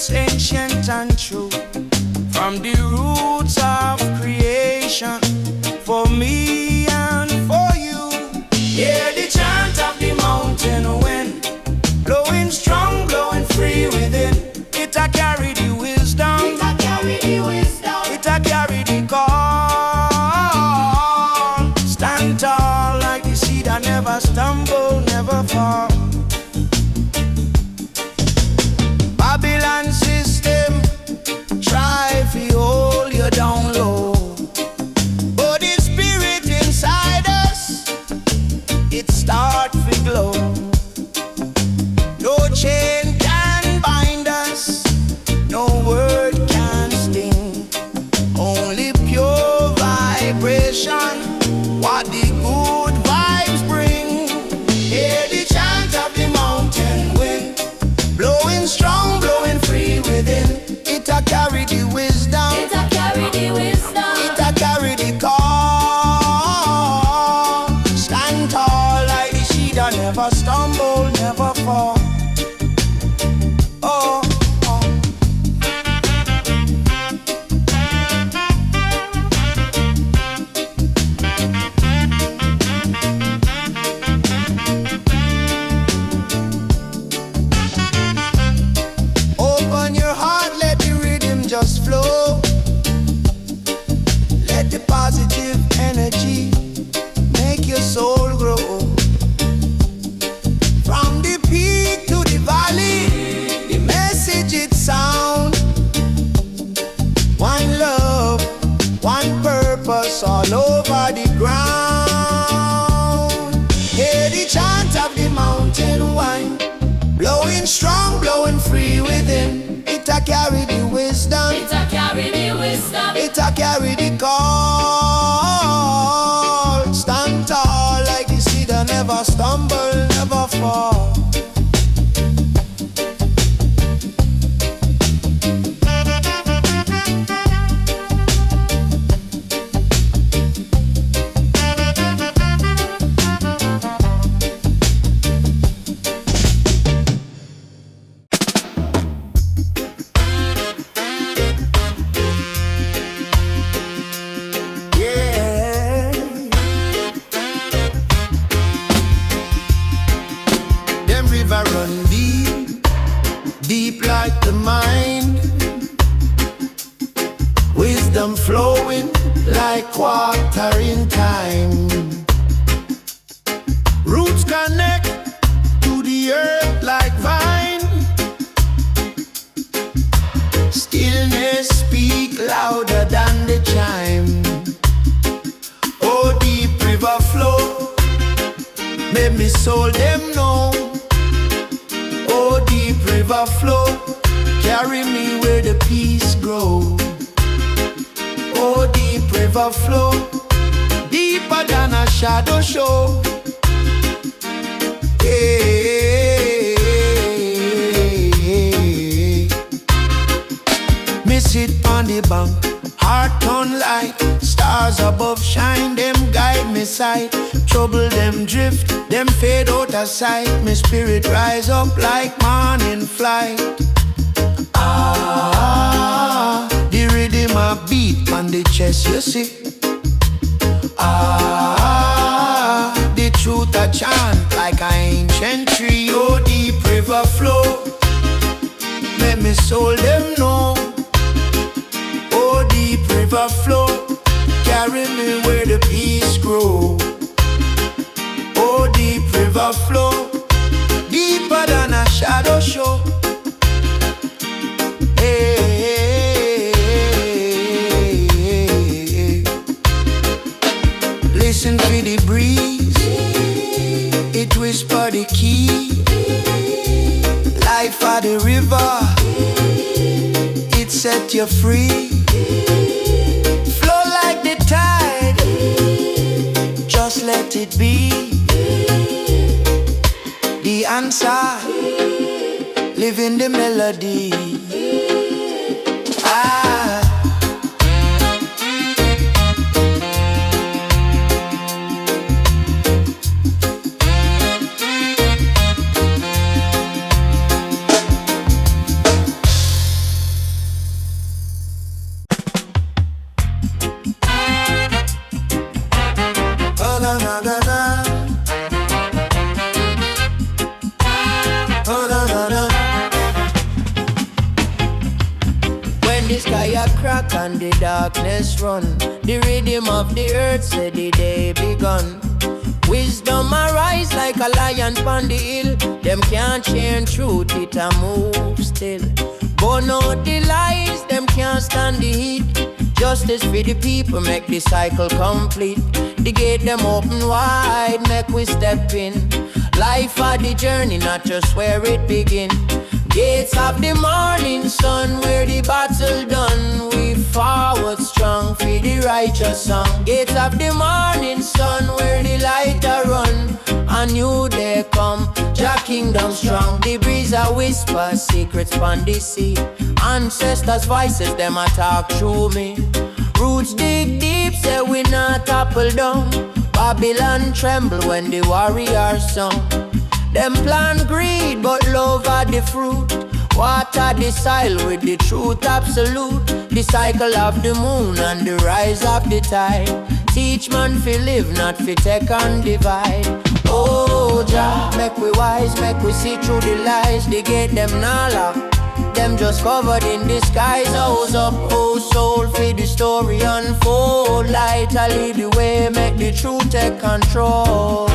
that's ancient and true, from the roots of creation, for me and for you. Hear the chant of the mountain wind, blowing strong, blowing free within. It a carry the wisdom, it a carry the wisdom, it a carry the call. Stand tall like the seed that never stumble, never fall. Babylon system try to hold you down low, but the spirit inside us, it start to glow. No chain can bind us, no word can sting, only pure vibration, what the good vibes bring. Hear the chant of the mountain wind, blowing strong, blowing free within. It a carry the wisdom, it a carry the wisdom, it a carry the call. Stand tall like the seed that never stumble, never fall. Oh, oh. Open your heart, let the rhythm just flow. Let the positive energy make your soul grow. From the peak to the valley, the message it sound. One love, one purpose all over the ground. Hear the chant of the mountain wine, blowing strong, blowing free within. It a carry the wisdom, It a carry the wisdom, it a carry the call. Stand tall like the seed that never stumble, never fall. Yeah. Them river run deep, deep like the mind. Wisdom flowing like water in time. Roots connect to the earth like vine. Stillness speak louder than the chime. Oh, deep river flow, make me soul them know. Oh, deep river flow, carry me where the peace grow. Oh, deep river flow, deeper than a shadow show. Hey, me sit on the bank, heart on light. Stars above shine, them guide me sight. Trouble them drift, them fade out of sight. My spirit rise up like morning flight. Ah, the rhythm a beat on the chest, you see. Ah, the truth a chant like an ancient tree. Oh, deep river flow, let me soul them know. Oh, deep river flow, carry me where the peace grow. Oh, deep river flow, deeper than a shadow show. Hey, hey, hey, hey. Listen for the breeze, it whisper the key. Life of the river, it set you free. Flow like the tide, just let it be. The answer, live in the melody. Ah. a crack and the darkness run. The rhythm of the earth said the day begun. Wisdom arise like a lion pon the hill. Them can't chain truth, it a move still. Burn out the lies, them can't stand the heat. Justice for the people, make the cycle complete. The gate them open wide, make we step in. Life are the journey, not just where it begin. Gates of the morning sun, where the battle done. We forward strong for the righteous song. Gates of the morning sun, where the light a run. A new day come, Jah kingdom strong. The breeze a whisper, secrets pon the sea. Ancestors' voices, them a talk through me. Roots dig deep, say we not topple down. Babylon tremble when the warriors sung. Them plant greed, but love are the fruit. Water the soil with the truth absolute. The cycle of the moon and the rise of the tide. Teach man fi live, not fi take and divide. Oh Jah, make we wise, make we see through the lies. They get them not lock, them just covered in disguise. House up, oh soul, feed the story unfold. Light I lead the way, make the truth take control.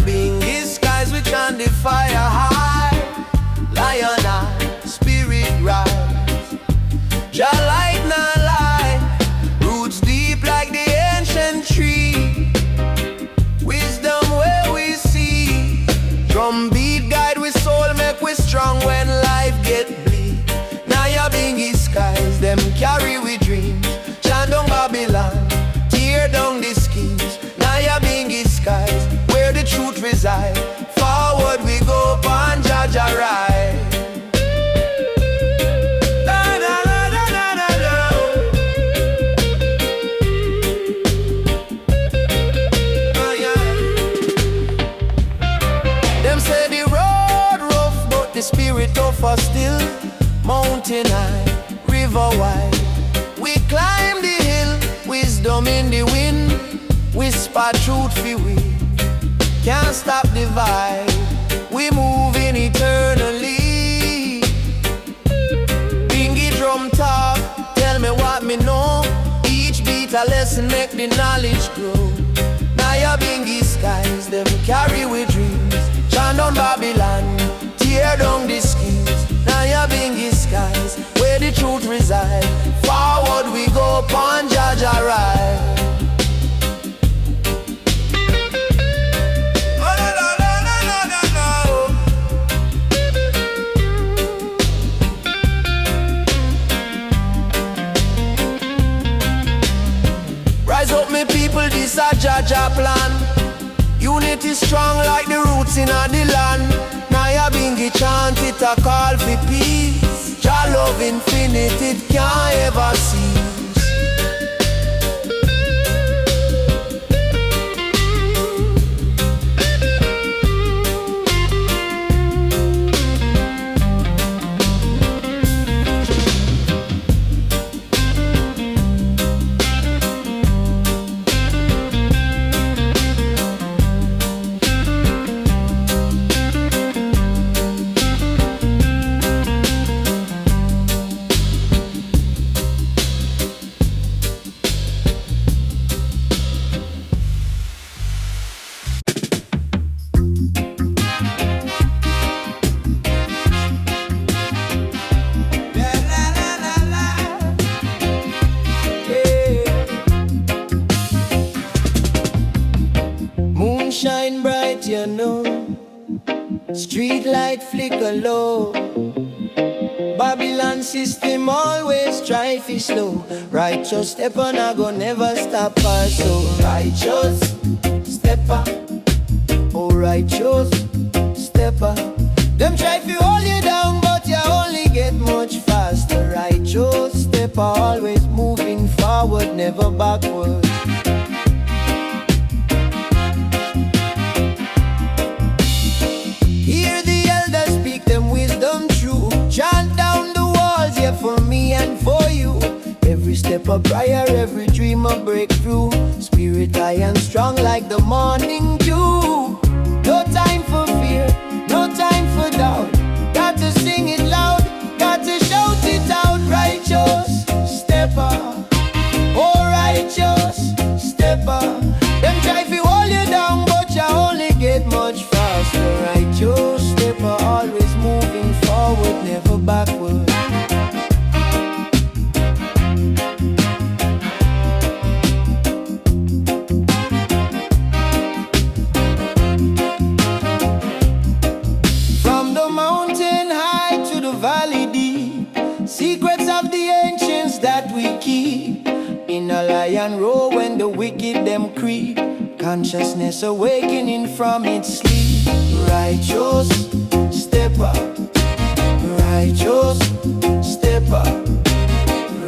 Nyabinghi Skies, we chant the fire high. Lion eye, spirit rise. Jah light not lie. Roots deep like the ancient tree. Wisdom where we see. Drum beat guide we soul, make we strong when life get bleak. Nyabinghi Skies, them carry we dreams. Chant down Babylon, tear down the schemes. Nyabinghi Skies, where the truth reside. Forward we go, pan Jaja ride. Them say the road rough, but the spirit tougher still. Mountain high, river wide, we climb Wisdom in the wind, whisper truth for we. Can't stop the vibe, we moving eternally. Bingy drum talk, tell me what me know. Each beat a lesson, make the knowledge grow. Nyabinghi Skies, them carry with dreams. Chant on Babylon, tear down the schemes. Nyabinghi Skies, where the truth reside. Forward we go, pon Jaja ride. Rise up me people, this a Jaja plan. Unity strong like the roots in the land. Nyabinghi chant it a call for peace. Jah love infinite, it can't ever cease. Shine bright, you know. Street light flicker low. Babylon system always try fi slow. Righteous step on, I go never stop us. So righteous stepper, oh righteous stepper. Them try fi hold you down, but you only get much faster. Righteous stepper, always moving forward, never backward. Chant down the walls, yeah, for me and for you. Every step a prayer, every dream a breakthrough. Spirit high and strong like the morning dew. No time for fear, no time for doubt. Got to sing it loud, got to shout it out. Righteous stepper, oh righteous stepper. Them try to hold you down, but you only get much faster. Righteous stepper, always moving forward, never backward. From the mountain high to the valley deep, secrets of the ancients that we keep. In a lion roar when the wicked them creep, consciousness awakening from its sleep. Righteous stepper, righteous stepper,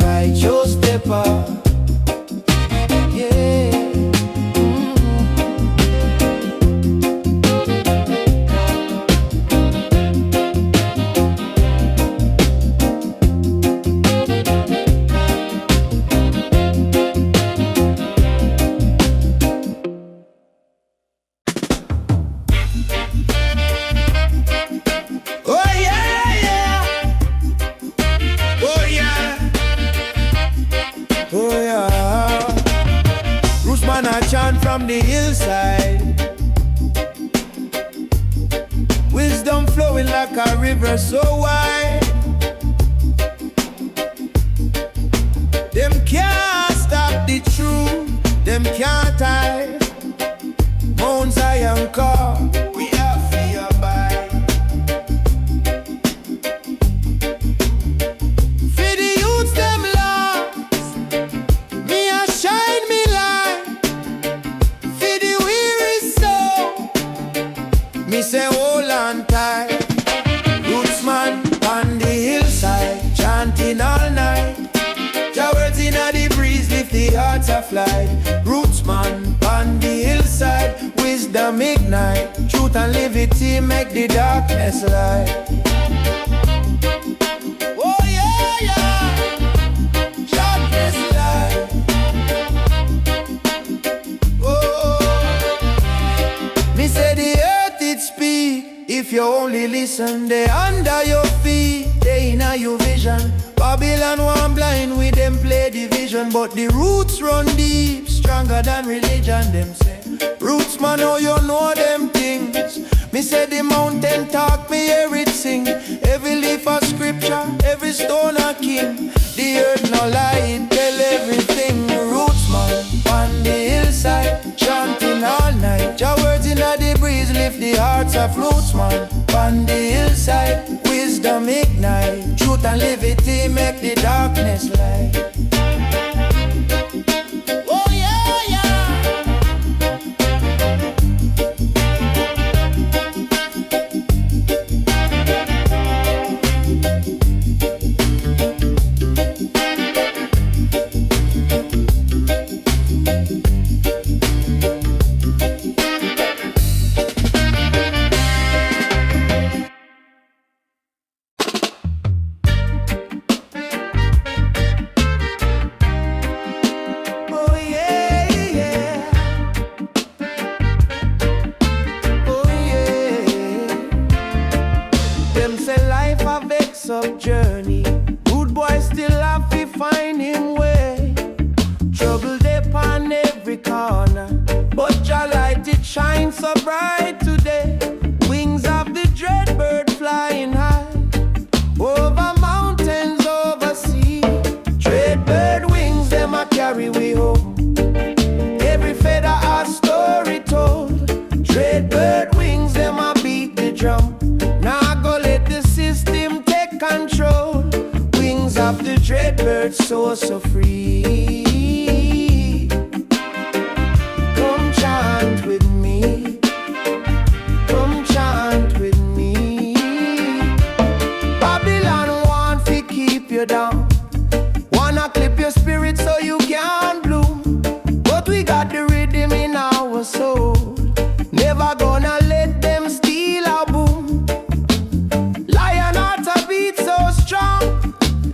righteous stepper. Yeah. Rootsman a chant from the hillside. Wisdom flowing like a river so wide. Them can't stop the truth, them can't hide. Mount Zion call, we have to abide. For the youths them lost, me a shine me light. For the weary soul, me say hold on tight. Rootsman on the hillside, chanting all night. Jah words inna the breeze, lift the hearts afloat. Rootsman on the hillside, wisdom ignite. Truth and liberty make the darkness light. Oh yeah, yeah, darkness light. Babylon one blind with them play division, but the roots run deep, stronger than religion. Them say, Rootsman, oh you know them things. Me say the mountain talk, me hear it sing. Every leaf a scripture, every stone a king. The earth no lie, it tell everything. Rootsman on the hillside, chanting all night. Your words in the breeze lift the hearts of Rootsman on the hillside. Wisdom ignite, truth and liberty make the darkness light. Oh yeah, yeah. Journey, good boy still have to find him way. Trouble upon every corner, but your light it shines so bright today. Wings of the Dreadbird flying high over mountains, over sea. Dreadbird wings them a carry we home. Every feather a story told. Dreadbird wings them a beat the drum. Now go let the system control. Wings of the Dreadbird, so free. Come chant with me. Come chant with me. Babylon want to keep you down. Wanna clip your spirit so you can't bloom. But we got the rhythm in our soul. Never gonna let them steal our boom. Lion heart a beat so strong.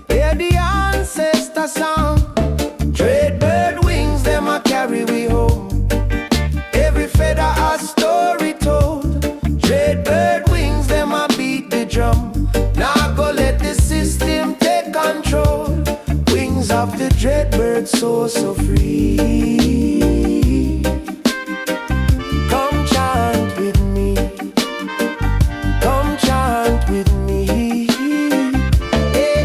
Hear the ancestor song. Dreadbird wings them a carry we home. Every feather a story told. Dreadbird wings them a beat the drum. Now go let the system take control. Wings of the Dreadbird, so free. Come chant with me. Come chant with me. Hey,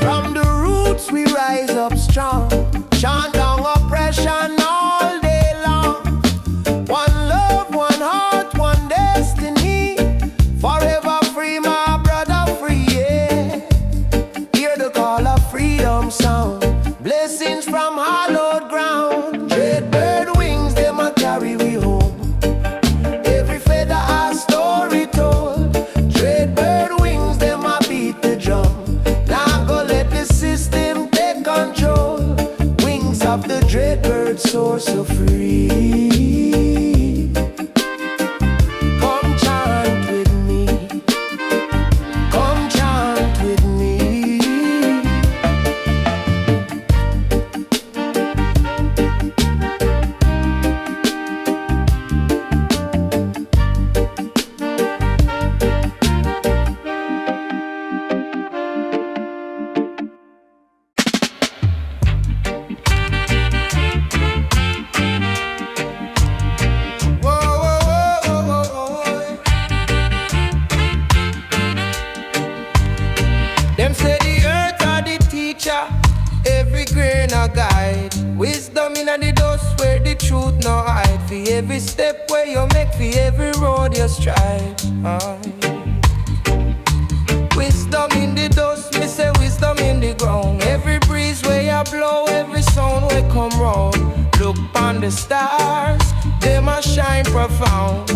from the roots we rise up strong. Chant down oppression all day long. One love, one heart, one destiny. Forever free, my brother, free, yeah. Hear the call of freedom sound. Blessings from hallowed ground. Dreadbird wings, them a carry we home. Every feather a story told. Dreadbird wings, them a beat the drum. Now go let the system take control. Wings of the Dreadbird, so free. Come chant with me. Come chant with me. Them say the earth are the teacher, every grain a guide. Wisdom in the dust where the truth no hide. For every step where you make, for every road you stride. Wisdom in the dust, me say wisdom in the ground. Every breeze where you blow, every sound where come round. Look on the stars, them a shine profound.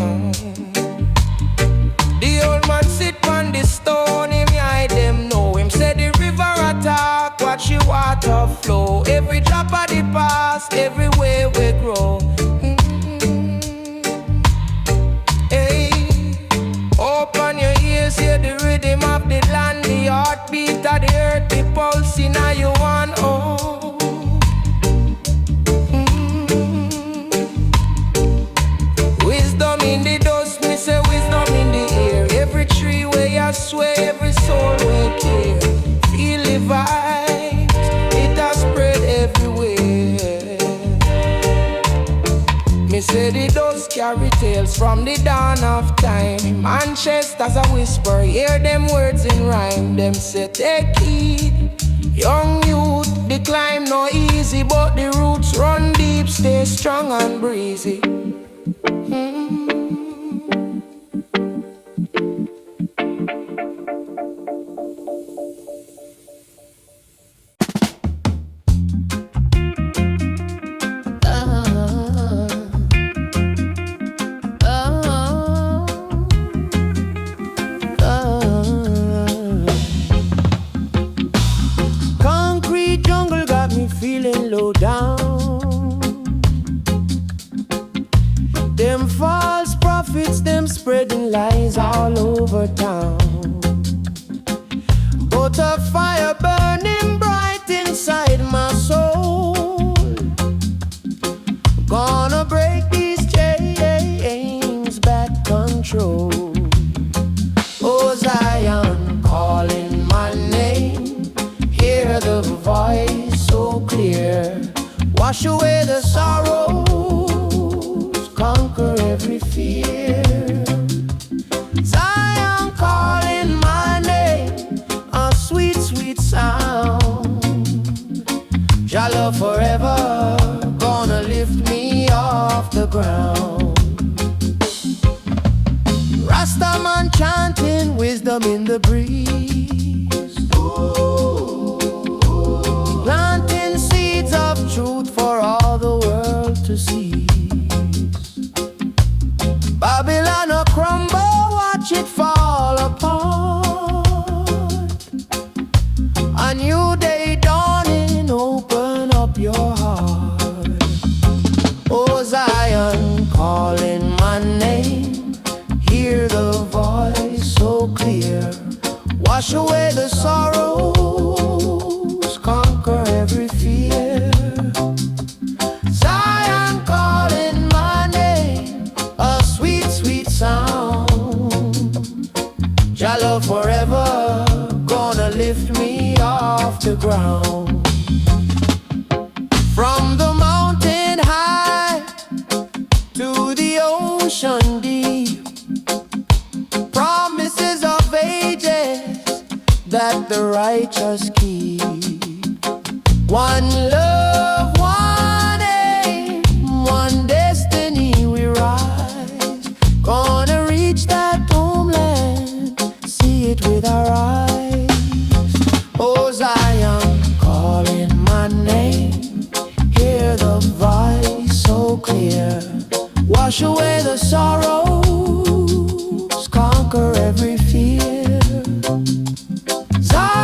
The old man sit on the stone, him hide them know. Him say the river attack, watch the water flow. Every drop of the past, everywhere we grow. Hey, open your ears, hear the rhythm of the land, the heartbeat of the earth, the pulse in your one. Oh. Wisdom in the dust, me say wisdom in the air. Every tree where you sway, every soul will care. Feel the vibe. say the dust carry tales from the dawn of time. Manchester's a whisper, hear them words in rhyme. Them say take heed, young youth, the climb no easy, but the roots run deep, stay strong and breezy. Feeling low down. Them false prophets, them spreading lies all over town. But a fire burning bright inside my soul, gonna break these chains, back control. Oh Zion, calling my name, hear the voice so clear. Wash away the sorrows, conquer every fear. Zion calling my name, a sweet, sweet sound. Jah love forever, gonna lift me off the ground. Rastaman chanting wisdom in the breeze. Planting seeds of truth for all the world to seize. Babylon a crumble, watch it fall apart. A new day dawning, open up your heart. Oh Zion, calling my name, hear the voice so clear. Wash away the sorrows, conquer every fear. Zion calling my name, a sweet, sweet sound. Jah love forever, gonna lift me off the ground. From the mountain high to the ocean deep, promises of ages that the righteous keep. One love, one aim, one destiny we rise. Gonna reach that homeland, see it with our eyes. Oh Zion, calling my name, hear the voice so clear. Wash away the sorrows, conquer every fear. Zion